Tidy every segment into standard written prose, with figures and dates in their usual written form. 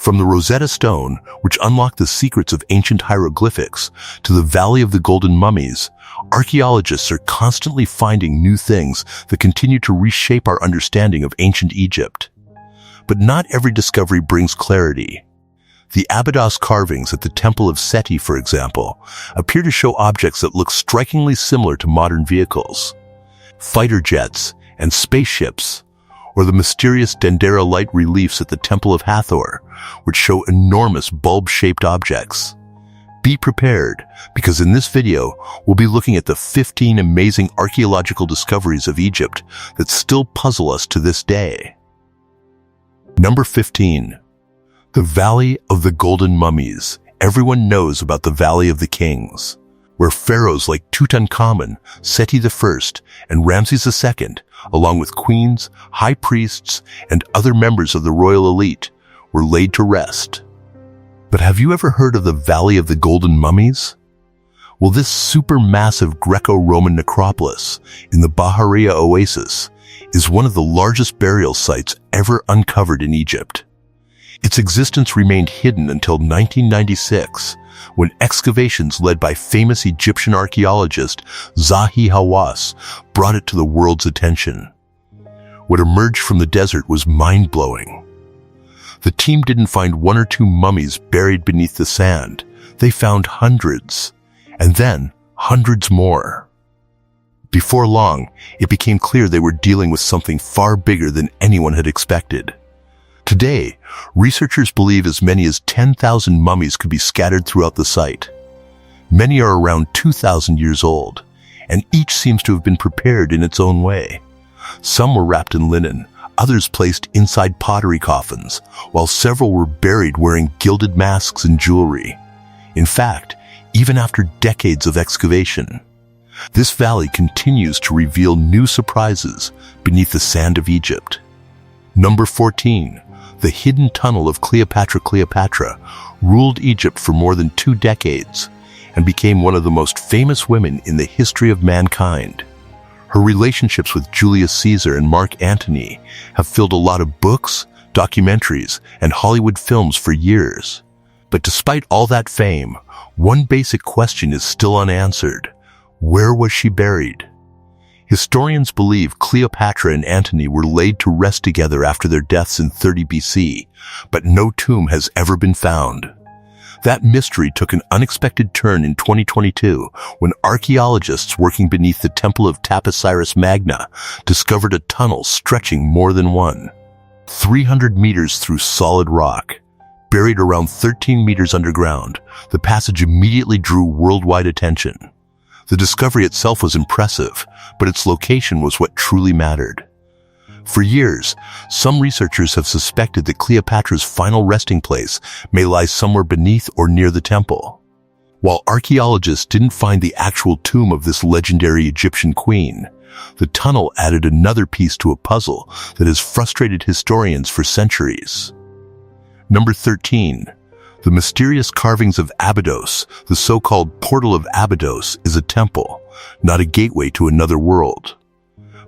From the Rosetta Stone, which unlocked the secrets of ancient hieroglyphics, to the Valley of the Golden Mummies, archaeologists are constantly finding new things that continue to reshape our understanding of ancient Egypt. But not every discovery brings clarity. The Abydos carvings at the Temple of Seti, for example, appear to show objects that look strikingly similar to modern vehicles. Fighter jets and spaceships, or the mysterious Dendera Light reliefs at the Temple of Hathor, which show enormous bulb-shaped objects. Be prepared, because in this video, we'll be looking at the 15 amazing archaeological discoveries of Egypt that still puzzle us to this day. Number 15. The Valley of the Golden Mummies. Everyone knows about the Valley of the Kings, where pharaohs like Tutankhamun, Seti I, and Ramses II, along with queens, high priests, and other members of the royal elite, were laid to rest. But have you ever heard of the Valley of the Golden Mummies? Well, this supermassive Greco-Roman necropolis in the Bahariya Oasis is one of the largest burial sites ever uncovered in Egypt. Its existence remained hidden until 1996, when excavations led by famous Egyptian archaeologist Zahi Hawass brought it to the world's attention. What emerged from the desert was mind-blowing. The team didn't find one or two mummies buried beneath the sand. They found hundreds, and then hundreds more. Before long, it became clear they were dealing with something far bigger than anyone had expected. Today, researchers believe as many as 10,000 mummies could be scattered throughout the site. Many are around 2,000 years old, and each seems to have been prepared in its own way. Some were wrapped in linen, others placed inside pottery coffins, while several were buried wearing gilded masks and jewelry. In fact, even after decades of excavation, this valley continues to reveal new surprises beneath the sand of Egypt. Number 14. The hidden tunnel of Cleopatra. Cleopatra ruled Egypt for more than 2 decades and became one of the most famous women in the history of mankind. Her relationships with Julius Caesar and Mark Antony have filled a lot of books, documentaries, and Hollywood films for years. But despite all that fame, one basic question is still unanswered. Where was she buried? Historians believe Cleopatra and Antony were laid to rest together after their deaths in 30 BC, but no tomb has ever been found. That mystery took an unexpected turn in 2022 when archaeologists working beneath the Temple of Taposiris Magna discovered a tunnel stretching more than 300 meters through solid rock. Buried around 13 meters underground, the passage immediately drew worldwide attention. The discovery itself was impressive, but its location was what truly mattered. For years, some researchers have suspected that Cleopatra's final resting place may lie somewhere beneath or near the temple. While archaeologists didn't find the actual tomb of this legendary Egyptian queen, the tunnel added another piece to a puzzle that has frustrated historians for centuries. Number 13. The mysterious carvings of Abydos. The so-called Portal of Abydos is a temple, not a gateway to another world.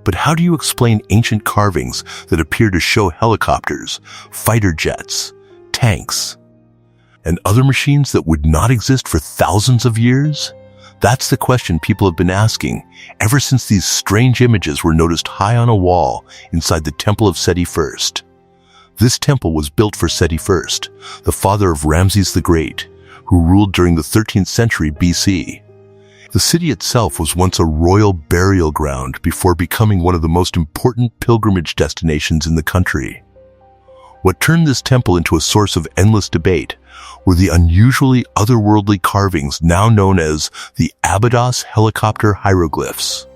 But how do you explain ancient carvings that appear to show helicopters, fighter jets, tanks, and other machines that would not exist for thousands of years? That's the question people have been asking ever since these strange images were noticed high on a wall inside the Temple of Seti I. This temple was built for Seti I, the father of Ramses the Great, who ruled during the 13th century BC. The city itself was once a royal burial ground before becoming one of the most important pilgrimage destinations in the country. What turned this temple into a source of endless debate were the unusually otherworldly carvings now known as the Abydos helicopter hieroglyphs.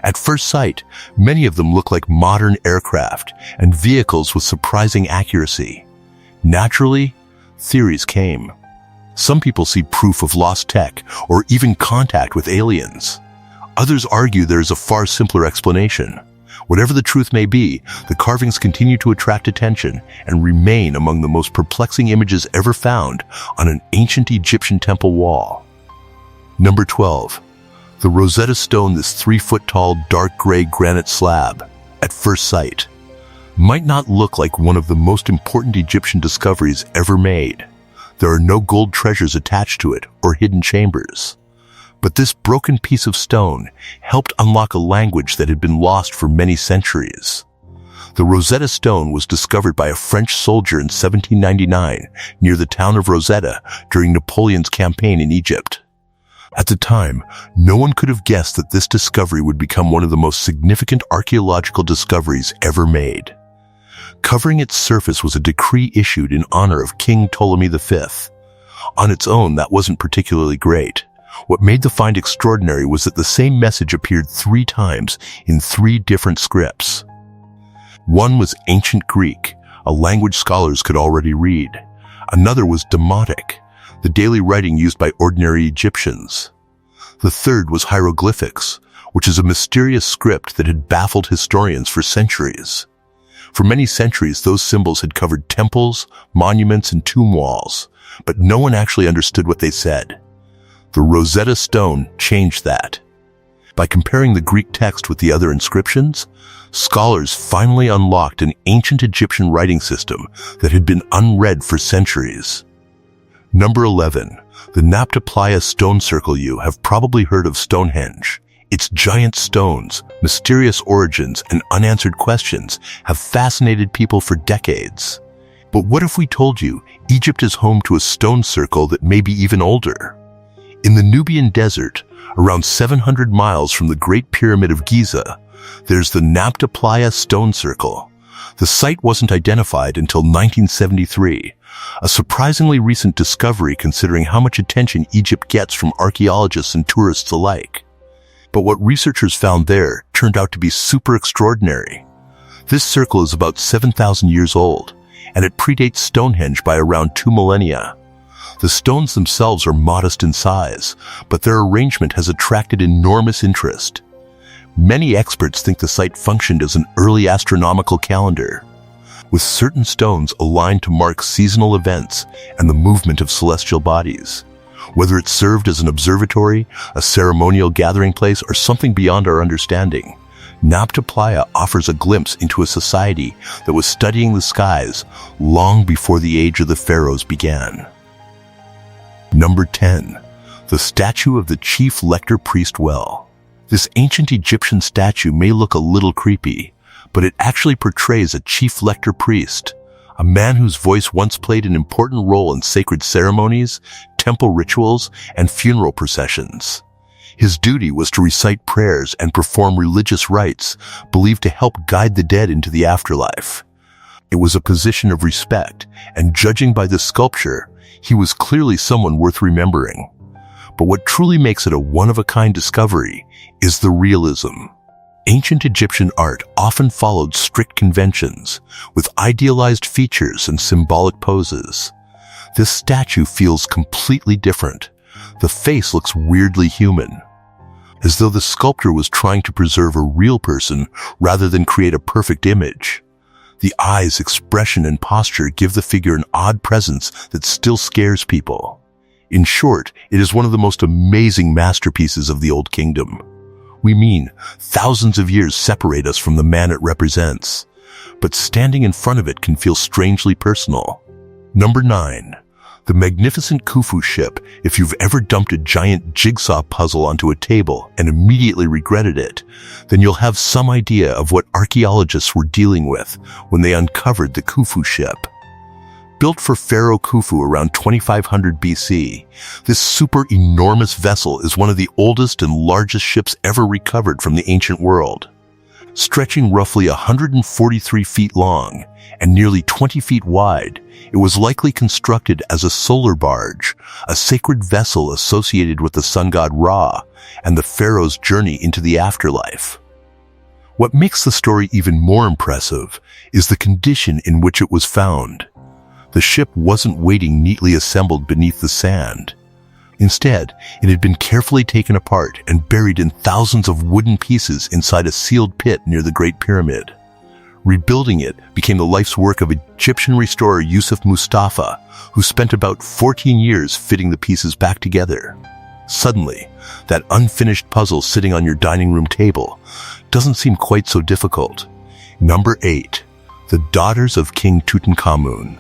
At first sight, many of them look like modern aircraft and vehicles with surprising accuracy. Naturally, theories came. Some people see proof of lost tech or even contact with aliens. Others argue there is a far simpler explanation. Whatever the truth may be, the carvings continue to attract attention and remain among the most perplexing images ever found on an ancient Egyptian temple wall. Number 12. The Rosetta Stone, this 3-foot-tall dark gray granite slab. At first sight, might not look like one of the most important Egyptian discoveries ever made. There are no gold treasures attached to it or hidden chambers. But this broken piece of stone helped unlock a language that had been lost for many centuries. The Rosetta Stone was discovered by a French soldier in 1799 near the town of Rosetta during Napoleon's campaign in Egypt. At the time, no one could have guessed that this discovery would become one of the most significant archaeological discoveries ever made. Covering its surface was a decree issued in honor of King Ptolemy V. On its own, that wasn't particularly great. What made the find extraordinary was that the same message appeared 3 times in 3 different scripts. One was Ancient Greek, a language scholars could already read. Another was Demotic, the daily writing used by ordinary Egyptians. The third was hieroglyphics, which is a mysterious script that had baffled historians for centuries. For many centuries, those symbols had covered temples, monuments, and tomb walls, but no one actually understood what they said. The Rosetta Stone changed that. By comparing the Greek text with the other inscriptions, scholars finally unlocked an ancient Egyptian writing system that had been unread for centuries. Number 11. The Nabta Playa stone circle. You have probably heard of Stonehenge. Its giant stones, mysterious origins, and unanswered questions have fascinated people for decades. But what if we told you Egypt is home to a stone circle that may be even older? In the Nubian desert, around 700 miles from the Great Pyramid of Giza, there's the Nabta Playa stone circle. The site wasn't identified until 1973, a surprisingly recent discovery considering how much attention Egypt gets from archaeologists and tourists alike. But what researchers found there turned out to be super extraordinary. This circle is about 7,000 years old, and it predates Stonehenge by around 2 millennia. The stones themselves are modest in size, but their arrangement has attracted enormous interest. Many experts think the site functioned as an early astronomical calendar, with certain stones aligned to mark seasonal events and the movement of celestial bodies. Whether it served as an observatory, a ceremonial gathering place, or something beyond our understanding, Nabta Playa offers a glimpse into a society that was studying the skies long before the age of the pharaohs began. Number 10. The statue of the chief lector priest well. This ancient Egyptian statue may look a little creepy, but it actually portrays a chief lector priest, a man whose voice once played an important role in sacred ceremonies, temple rituals, and funeral processions. His duty was to recite prayers and perform religious rites believed to help guide the dead into the afterlife. It was a position of respect, and judging by the sculpture, he was clearly someone worth remembering. But what truly makes it a one-of-a-kind discovery is the realism. Ancient Egyptian art often followed strict conventions, with idealized features and symbolic poses. This statue feels completely different. The face looks weirdly human, as though the sculptor was trying to preserve a real person rather than create a perfect image. The eyes, expression, and posture give the figure an odd presence that still scares people. In short, it is one of the most amazing masterpieces of the Old Kingdom. We mean, thousands of years separate us from the man it represents, but standing in front of it can feel strangely personal. Number 9. The magnificent Khufu ship. If you've ever dumped a giant jigsaw puzzle onto a table and immediately regretted it, then you'll have some idea of what archaeologists were dealing with when they uncovered the Khufu ship. Built for Pharaoh Khufu around 2500 BC, this super enormous vessel is one of the oldest and largest ships ever recovered from the ancient world. Stretching roughly 143 feet long and nearly 20 feet wide, it was likely constructed as a solar barge, a sacred vessel associated with the sun god Ra and the pharaoh's journey into the afterlife. What makes the story even more impressive is the condition in which it was found. The ship wasn't waiting neatly assembled beneath the sand. Instead, it had been carefully taken apart and buried in thousands of wooden pieces inside a sealed pit near the Great Pyramid. Rebuilding it became the life's work of Egyptian restorer Yusuf Mustafa, who spent about 14 years fitting the pieces back together. Suddenly, that unfinished puzzle sitting on your dining room table doesn't seem quite so difficult. Number 8. the daughters of King Tutankhamun.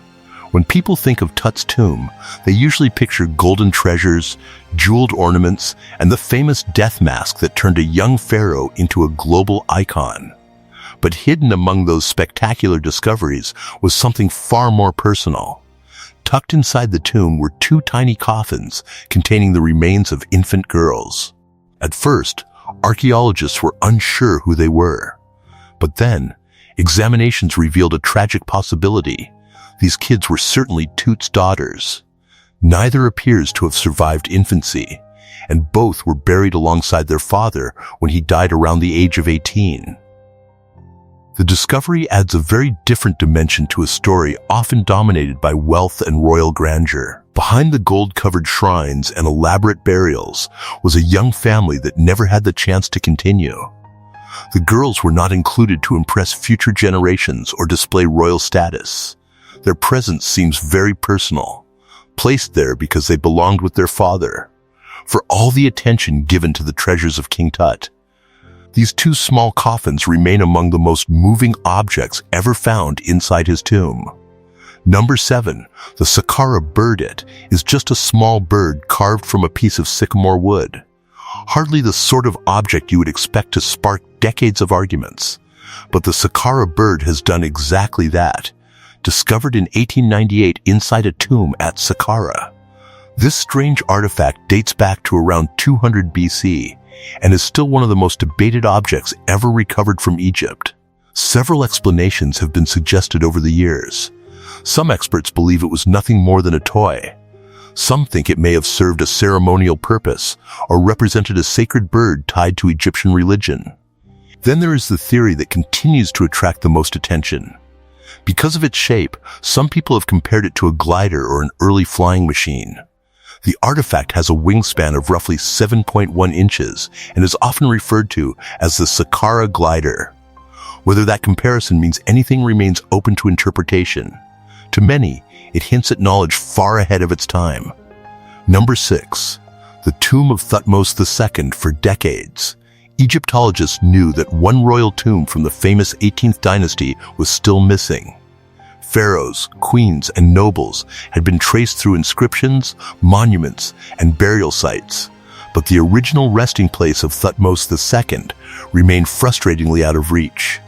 When people think of Tut's tomb, they usually picture golden treasures, jeweled ornaments, and the famous death mask that turned a young pharaoh into a global icon. But hidden among those spectacular discoveries was something far more personal. Tucked inside the tomb were two tiny coffins containing the remains of infant girls. At first, archaeologists were unsure who they were. But then, examinations revealed a tragic possibility. These kids were certainly Tut's daughters. Neither appears to have survived infancy, and both were buried alongside their father when he died around the age of 18. The discovery adds a very different dimension to a story often dominated by wealth and royal grandeur. Behind the gold-covered shrines and elaborate burials was a young family that never had the chance to continue. The girls were not included to impress future generations or display royal status. Their presence seems very personal, placed there because they belonged with their father. For all the attention given to the treasures of King Tut, these two small coffins remain among the most moving objects ever found inside his tomb. Number 7, the Saqqara bird is just a small bird carved from a piece of sycamore wood. Hardly the sort of object you would expect to spark decades of arguments. But the Saqqara bird has done exactly that. Discovered in 1898 inside a tomb at Saqqara. This strange artifact dates back to around 200 BC and is still one of the most debated objects ever recovered from Egypt. Several explanations have been suggested over the years. Some experts believe it was nothing more than a toy. Some think it may have served a ceremonial purpose or represented a sacred bird tied to Egyptian religion. Then there is the theory that continues to attract the most attention. Because of its shape, some people have compared it to a glider or an early flying machine. The artifact has a wingspan of roughly 7.1 inches and is often referred to as the Saqqara glider. Whether that comparison means anything remains open to interpretation. To many, it hints at knowledge far ahead of its time. Number 6. The tomb of Thutmose II. For decades, Egyptologists knew that one royal tomb from the famous 18th dynasty was still missing. Pharaohs, queens, and nobles had been traced through inscriptions, monuments, and burial sites, but the original resting place of Thutmose II remained frustratingly out of reach.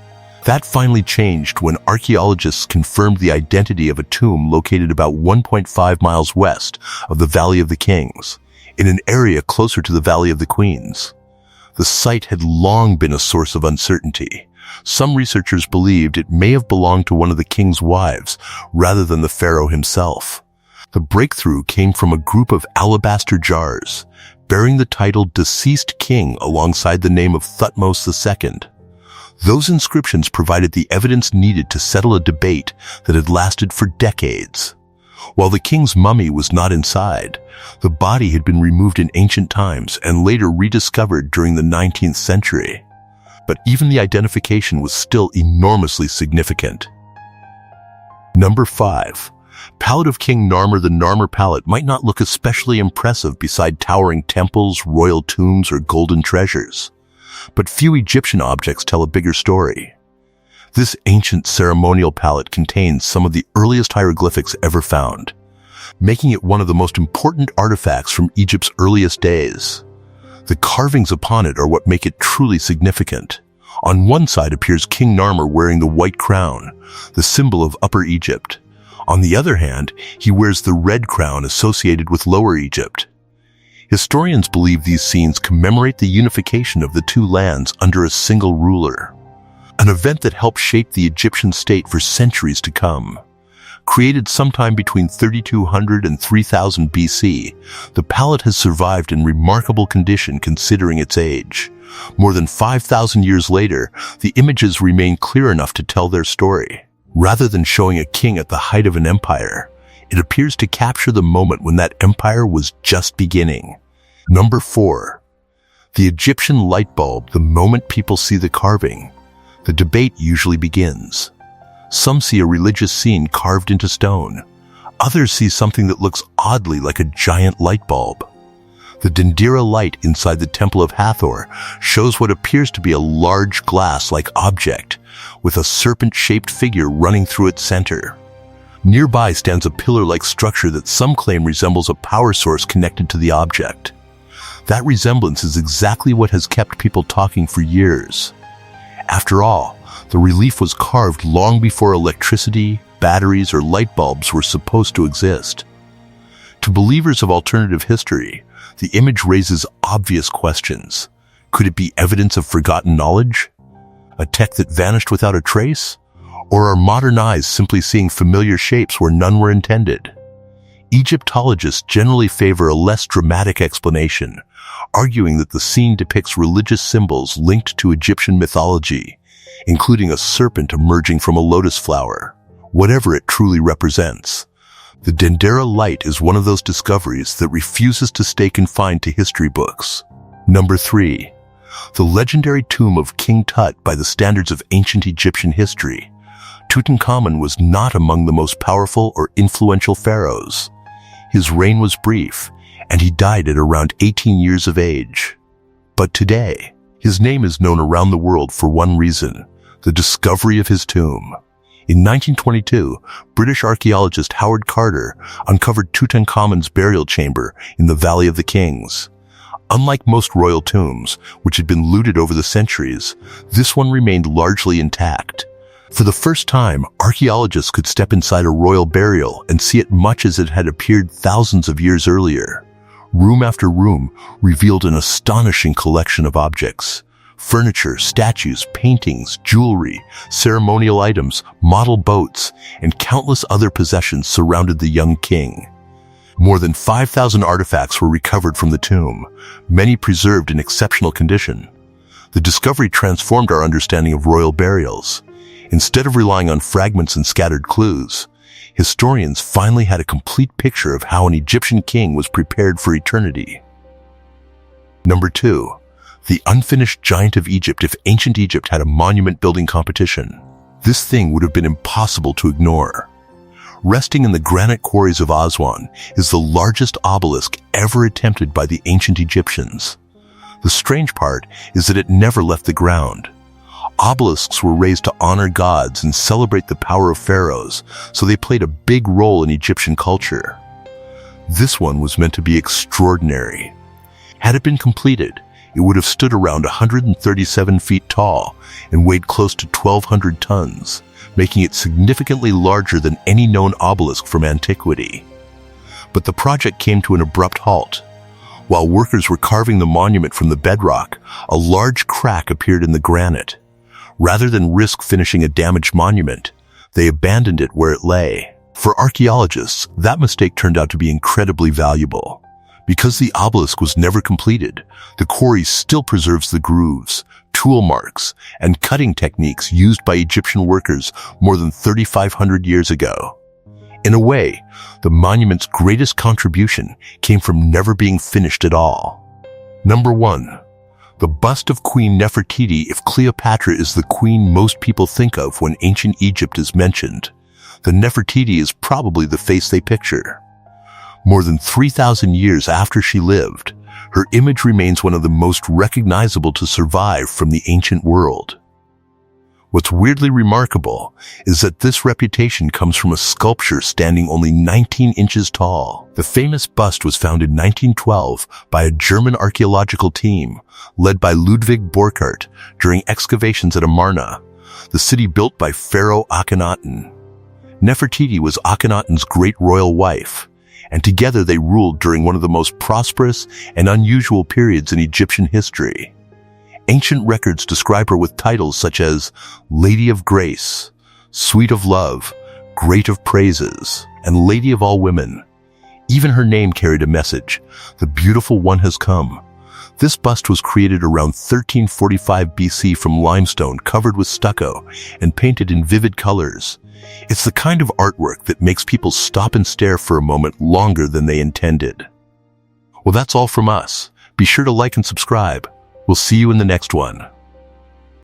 That finally changed when archaeologists confirmed the identity of a tomb located about 1.5 miles west of the Valley of the Kings, in an area closer to the Valley of the Queens. The site had long been a source of uncertainty. Some researchers believed it may have belonged to one of the king's wives rather than the pharaoh himself. The breakthrough came from a group of alabaster jars bearing the title Deceased King alongside the name of Thutmose II. Those inscriptions provided the evidence needed to settle a debate that had lasted for decades. While the king's mummy was not inside, the body had been removed in ancient times and later rediscovered during the 19th century. But even the identification was still enormously significant. Number 5. Palette of King Narmer. The Narmer palette might not look especially impressive beside towering temples, royal tombs, or golden treasures. But few Egyptian objects tell a bigger story. This ancient ceremonial palette contains some of the earliest hieroglyphics ever found, making it one of the most important artifacts from Egypt's earliest days. The carvings upon it are what make it truly significant. On one side appears King Narmer wearing the white crown, the symbol of Upper Egypt. On the other hand, he wears the red crown associated with Lower Egypt. Historians believe these scenes commemorate the unification of the two lands under a single ruler, an event that helped shape the Egyptian state for centuries to come. Created sometime between 3200 and 3000 BC, the palette has survived in remarkable condition considering its age. More than 5,000 years later, the images remain clear enough to tell their story. Rather than showing a king at the height of an empire, it appears to capture the moment when that empire was just beginning. Number 4. The Egyptian light bulb. The moment people see the carving, the debate usually begins. Some see a religious scene carved into stone. Others see something that looks oddly like a giant light bulb. The Dendera Light inside the Temple of Hathor shows what appears to be a large glass-like object with a serpent-shaped figure running through its center. Nearby stands a pillar-like structure that some claim resembles a power source connected to the object. That resemblance is exactly what has kept people talking for years. After all, the relief was carved long before electricity, batteries, or light bulbs were supposed to exist. To believers of alternative history, the image raises obvious questions. Could it be evidence of forgotten knowledge? A tech that vanished without a trace? Or are modern eyes simply seeing familiar shapes where none were intended? Egyptologists generally favor a less dramatic explanation, arguing that the scene depicts religious symbols linked to Egyptian mythology, including a serpent emerging from a lotus flower, whatever it truly represents. The Dendera Light is one of those discoveries that refuses to stay confined to history books. Number 3. The legendary tomb of King Tut by the standards of ancient Egyptian history. Tutankhamun was not among the most powerful or influential pharaohs. His reign was brief, and he died at around 18 years of age. But today, his name is known around the world for one reason: the discovery of his tomb. In 1922, British archaeologist Howard Carter uncovered Tutankhamun's burial chamber in the Valley of the Kings. Unlike most royal tombs, which had been looted over the centuries, this one remained largely intact. For the first time, archaeologists could step inside a royal burial and see it much as it had appeared thousands of years earlier. Room after room revealed an astonishing collection of objects. Furniture, statues, paintings, jewelry, ceremonial items, model boats, and countless other possessions surrounded the young king. More than 5,000 artifacts were recovered from the tomb, many preserved in exceptional condition. The discovery transformed our understanding of royal burials. Instead of relying on fragments and scattered clues, historians finally had a complete picture of how an Egyptian king was prepared for eternity. Number 2. The unfinished giant of Egypt. If ancient Egypt had a monument building competition, this thing would have been impossible to ignore. Resting in the granite quarries of Aswan is the largest obelisk ever attempted by the ancient Egyptians. The strange part is that it never left the ground. Obelisks were raised to honor gods and celebrate the power of pharaohs, so they played a big role in Egyptian culture. This one was meant to be extraordinary. Had it been completed, it would have stood around 137 feet tall and weighed close to 1,200 tons, making it significantly larger than any known obelisk from antiquity. But the project came to an abrupt halt. While workers were carving the monument from the bedrock, a large crack appeared in the granite. Rather than risk finishing a damaged monument, they abandoned it where it lay. For archaeologists, that mistake turned out to be incredibly valuable. Because the obelisk was never completed, the quarry still preserves the grooves, tool marks, and cutting techniques used by Egyptian workers more than 3,500 years ago. In a way, the monument's greatest contribution came from never being finished at all. Number 1. The bust of Queen Nefertiti. If Cleopatra is the queen most people think of when ancient Egypt is mentioned, then Nefertiti is probably the face they picture. More than 3,000 years after she lived, her image remains one of the most recognizable to survive from the ancient world. What's weirdly remarkable is that this reputation comes from a sculpture standing only 19 inches tall. The famous bust was found in 1912 by a German archaeological team led by Ludwig Borchardt during excavations at Amarna, the city built by Pharaoh Akhenaten. Nefertiti was Akhenaten's great royal wife, and together they ruled during one of the most prosperous and unusual periods in Egyptian history. Ancient records describe her with titles such as Lady of Grace, Sweet of Love, Great of Praises, and Lady of All Women. Even her name carried a message: the beautiful one has come. This bust was created around 1345 BC from limestone covered with stucco and painted in vivid colors. It's the kind of artwork that makes people stop and stare for a moment longer than they intended. Well, that's all from us. Be sure to like and subscribe. We'll see you in the next one.